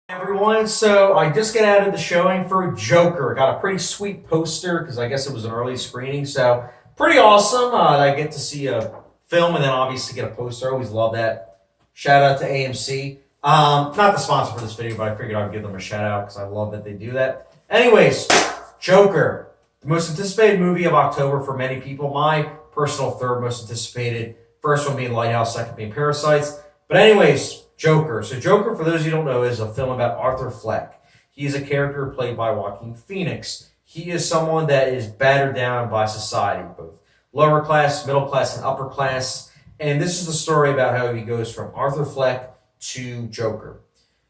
Everyone, so I just got out of the showing for Joker. Got a pretty sweet poster because I guess it was an early screening, so pretty awesome. I get to see a film and then obviously get a poster. I always love that. Shout out to AMC. Not the sponsor for this video, but I figured I'd give them a shout out because I love that they do that. Anyways, Joker, the most anticipated movie of October for many people. My personal third most anticipated. First one being Lighthouse, second being Parasites. But anyways, Joker. So Joker, for those of you who don't know, is a film about Arthur Fleck. He is a character played by Joaquin Phoenix. He is someone that is battered down by society, both lower class, middle class, and upper class. And this is the story about how he goes from Arthur Fleck to Joker.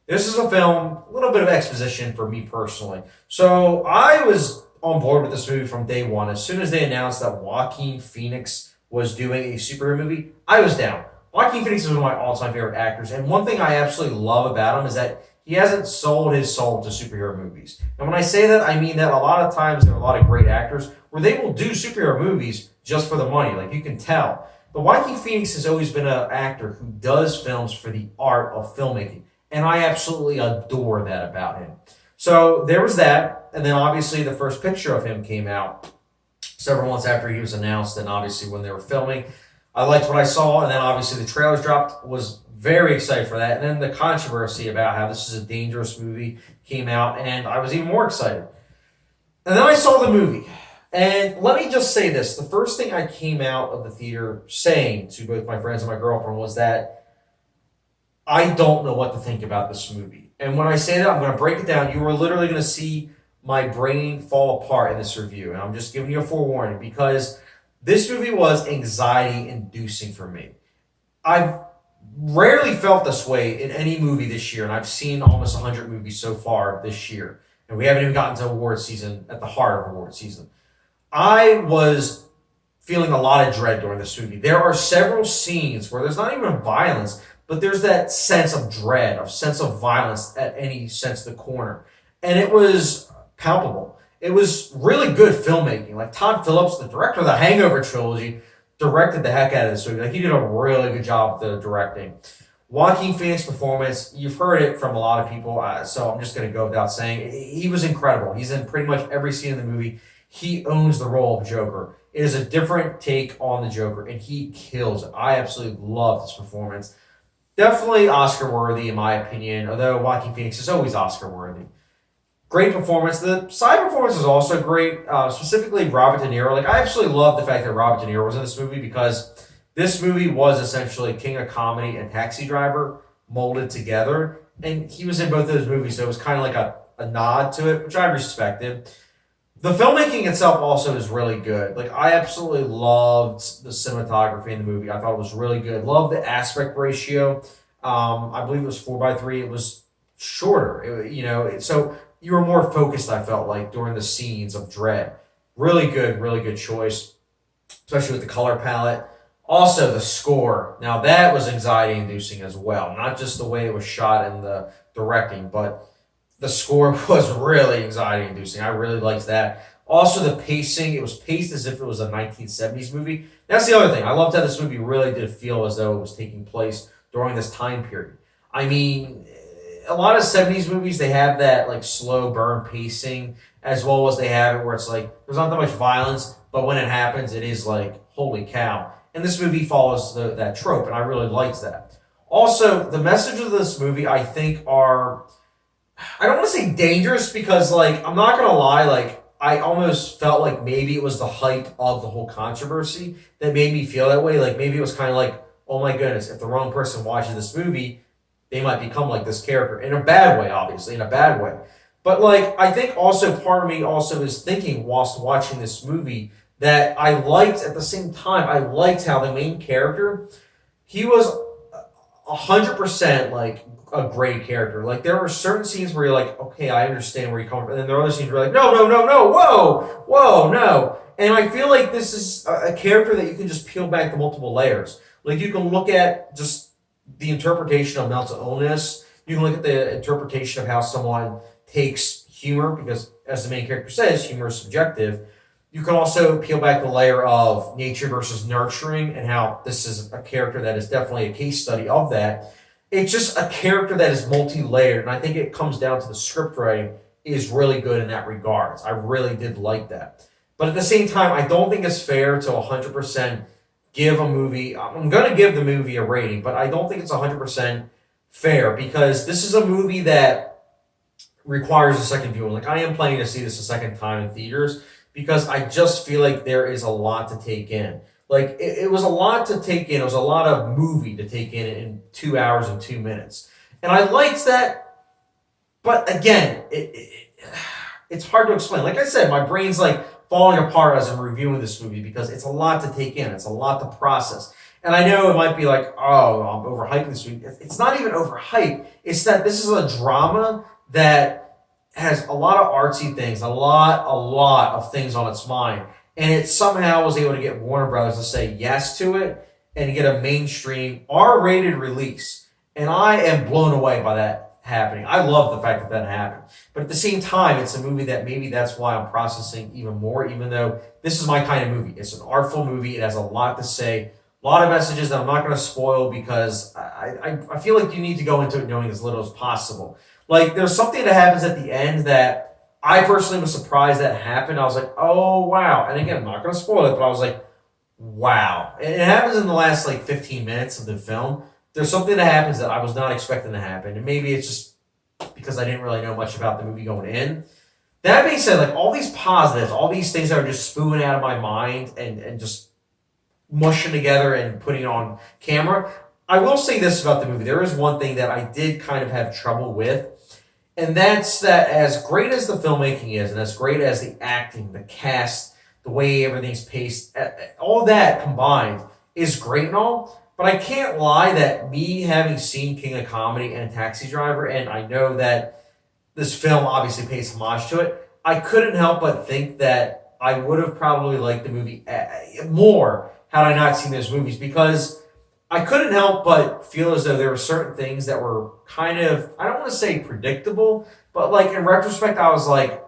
This is a film, a little bit of exposition for me personally. So I was on board with this movie from day one. As soon as they announced that Joaquin Phoenix was doing a superhero movie, I was down. Joaquin Phoenix is one of my all-time favorite actors, and one thing I absolutely love about him is that he hasn't sold his soul to superhero movies. And when I say that, I mean that a lot of times there are a lot of great actors where they will do superhero movies just for the money, like you can tell. But Joaquin Phoenix has always been an actor who does films for the art of filmmaking, and I absolutely adore that about him. So there was that, and then obviously the first picture of him came out several months after he was announced, and obviously when they were filming. I liked what I saw, and then obviously the trailers dropped. Was very excited for that. And then the controversy about how this is a dangerous movie came out, and I was even more excited. And then I saw the movie. And let me just say this. The first thing I came out of the theater saying to both my friends and my girlfriend was that I don't know what to think about this movie. And when I say that, I'm going to break it down. You are literally going to see my brain fall apart in this review. And I'm just giving you a forewarning because this movie was anxiety-inducing for me. I've rarely felt this way in any movie this year, and I've seen almost 100 movies so far this year, and we haven't even gotten to award season, at the heart of award season. I was feeling a lot of dread during this movie. There are several scenes where there's not even violence, but there's that sense of dread, of sense of violence at any sense of the corner, and it was palpable. It was really good filmmaking. Like Todd Phillips, the director of the Hangover trilogy, directed the heck out of this movie. Like he did a really good job with the directing. Joaquin Phoenix performance, you've heard it from a lot of people, so I'm just going to go without saying. He was incredible. He's in pretty much every scene in the movie. He owns the role of Joker. It is a different take on the Joker, and he kills it. I absolutely love this performance. Definitely Oscar-worthy, in my opinion, although Joaquin Phoenix is always Oscar-worthy. Great performance. The side performance is also great, specifically Robert De Niro. Like, I absolutely love the fact that Robert De Niro was in this movie because this movie was essentially King of Comedy and Taxi Driver molded together. And he was in both of those movies, so it was kind of like a nod to it, which I respected. The filmmaking itself also is really good. Like, I absolutely loved the cinematography in the movie. I thought it was really good. Loved the aspect ratio. I believe it was 4:3. It was shorter, so you were more focused, I felt like, during the scenes of dread. Really good choice, especially with the color palette. Also, the score. Now, that was anxiety-inducing as well. Not just the way it was shot and the directing, but the score was really anxiety-inducing. I really liked that. Also, the pacing. It was paced as if it was a 1970s movie. That's the other thing. I loved how this movie really did feel as though it was taking place during this time period. I mean, a lot of 70s movies, they have that like slow burn pacing, as well as they have it where it's like there's not that much violence, but when it happens, it is like, holy cow. And this movie follows that trope, and I really liked that. Also, the message of this movie, I think, are, I don't want to say dangerous because, like, I'm not going to lie, like, I almost felt like maybe it was the hype of the whole controversy that made me feel that way. Like, maybe it was kind of like, oh my goodness, if the wrong person watches this movie, they might become like this character. In a bad way, obviously, in a bad way. But, like, I think also part of me also is thinking whilst watching this movie that I liked, at the same time, I liked how the main character, he was 100% like a great character. Like, there were certain scenes where you're like, okay, I understand where you're coming from. And then there are other scenes where you're like, no, whoa, no. And I feel like this is a character that you can just peel back the multiple layers. Like, you can look at just the interpretation of mental illness. You can look at the interpretation of how someone takes humor, because as the main character says, humor is subjective. You can also peel back the layer of nature versus nurturing and how this is a character that is definitely a case study of that. it's just a character that is multi-layered, and I think it comes down to the script writing is really good in that regards. I really did like that. But at the same time, I don't think it's fair to 100% give a movie. I'm going to give the movie a rating, but I don't think it's 100% fair because this is a movie that requires a second viewing. Like, I am planning to see this a second time in theaters because I just feel like there is a lot to take in. Like, it was a lot to take in. It was a lot of movie to take in 2 hours and 2 minutes. And I liked that, but again, it's hard to explain. Like I said, my brain's like falling apart as I'm reviewing this movie because it's a lot to take in. It's a lot to process. And I know it might be like, oh, I'm overhyping this movie. It's not even overhyped. It's that this is a drama that has a lot of artsy things, a lot of things on its mind. And it somehow was able to get Warner Brothers to say yes to it and get a mainstream R-rated release. And I am blown away by that happening. I love the fact that that happened. But at the same time, it's a movie that maybe that's why I'm processing even more, even though this is my kind of movie. It's an artful movie. It has a lot to say, a lot of messages that I'm not going to spoil because I feel like you need to go into it knowing as little as possible. Like, there's something that happens at the end that I personally was surprised that happened. I was like, oh, wow. And again, I'm not going to spoil it, but I was like, wow. And it happens in the last, 15 minutes of the film. There's something that happens that I was not expecting to happen. And maybe it's just because I didn't really know much about the movie going in. That being said, all these positives, all these things that are just spewing out of my mind and just mushing together and putting it on camera, I will say this about the movie. There is one thing that I did kind of have trouble with. And that's that as great as the filmmaking is, and as great as the acting, the cast, the way everything's paced, all that combined is great and all. But I can't lie that me having seen King of Comedy and Taxi Driver, and I know that this film obviously pays homage to it, I couldn't help but think that I would have probably liked the movie more had I not seen those movies, because I couldn't help but feel as though there were certain things that were kind of, I don't want to say predictable, but in retrospect, I was like,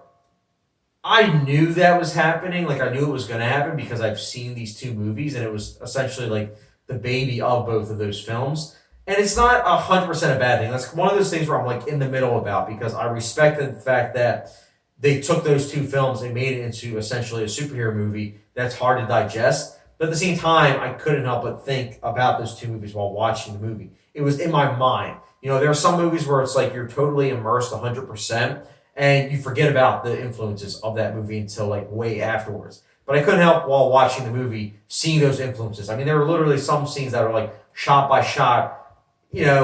I knew that was happening. I knew it was going to happen because I've seen these two movies and it was essentially the baby of both of those films. And it's not 100% a bad thing. That's one of those things where I'm in the middle about, because I respected the fact that they took those two films and made it into essentially a superhero movie that's hard to digest. But at the same time, I couldn't help but think about those two movies while watching the movie. It was in my mind. There are some movies where it's you're totally immersed 100% and you forget about the influences of that movie until way afterwards. But I couldn't help while watching the movie seeing those influences. I mean, there were literally some scenes that are shot by shot,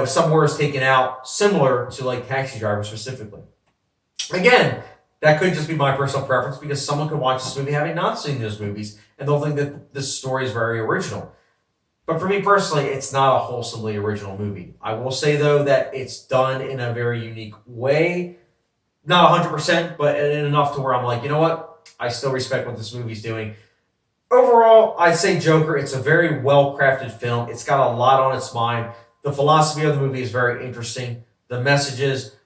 some words taken out, similar to Taxi Driver specifically. Again, that could just be my personal preference because someone could watch this movie having not seen those movies and they'll think that this story is very original. But for me personally, it's not a wholesomely original movie. I will say, though, that it's done in a very unique way. Not 100%, but enough to where I'm you know what? I still respect what this movie's doing. Overall, I'd say Joker, it's a very well-crafted film. It's got a lot on its mind. The philosophy of the movie is very interesting. The messages,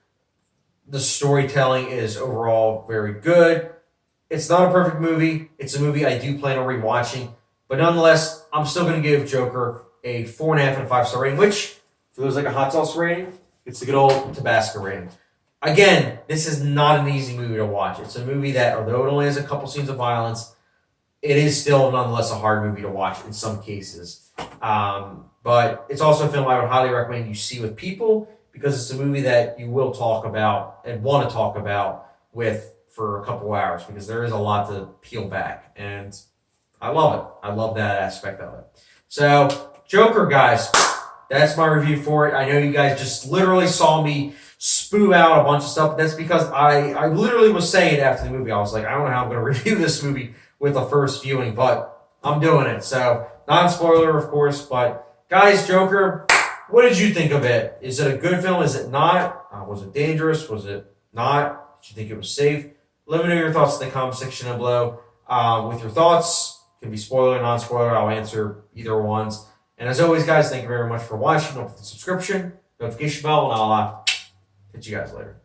the storytelling is overall very good. It's not a perfect movie. It's a movie I do plan on rewatching. But nonetheless, I'm still going to give Joker a 4.5 out of 5 star rating, which, if it was a hot sauce rating, it's the good old Tabasco rating. Again, this is not an easy movie to watch. It's a movie that, although it only has a couple scenes of violence, it is still nonetheless a hard movie to watch in some cases. But it's also a film I would highly recommend you see with people because it's a movie that you will talk about and want to talk about with for a couple hours because there is a lot to peel back. And I love it. I love that aspect of it. So, Joker, guys, that's my review for it. I know you guys just literally saw me spew out a bunch of stuff. But that's because I literally was saying after the movie, I was like, I don't know how I'm going to review this movie with a first viewing, but I'm doing it. So, non-spoiler, of course. But, guys, Joker, what did you think of it? Is it a good film? Is it not? Was it dangerous? Was it not? Did you think it was safe? Let me know your thoughts in the comment section down below. With your thoughts, it can be spoiler, non-spoiler. I'll answer either ones. And as always, guys, thank you very much for watching. Don't forget the subscription, notification bell, and I'll catch you guys later.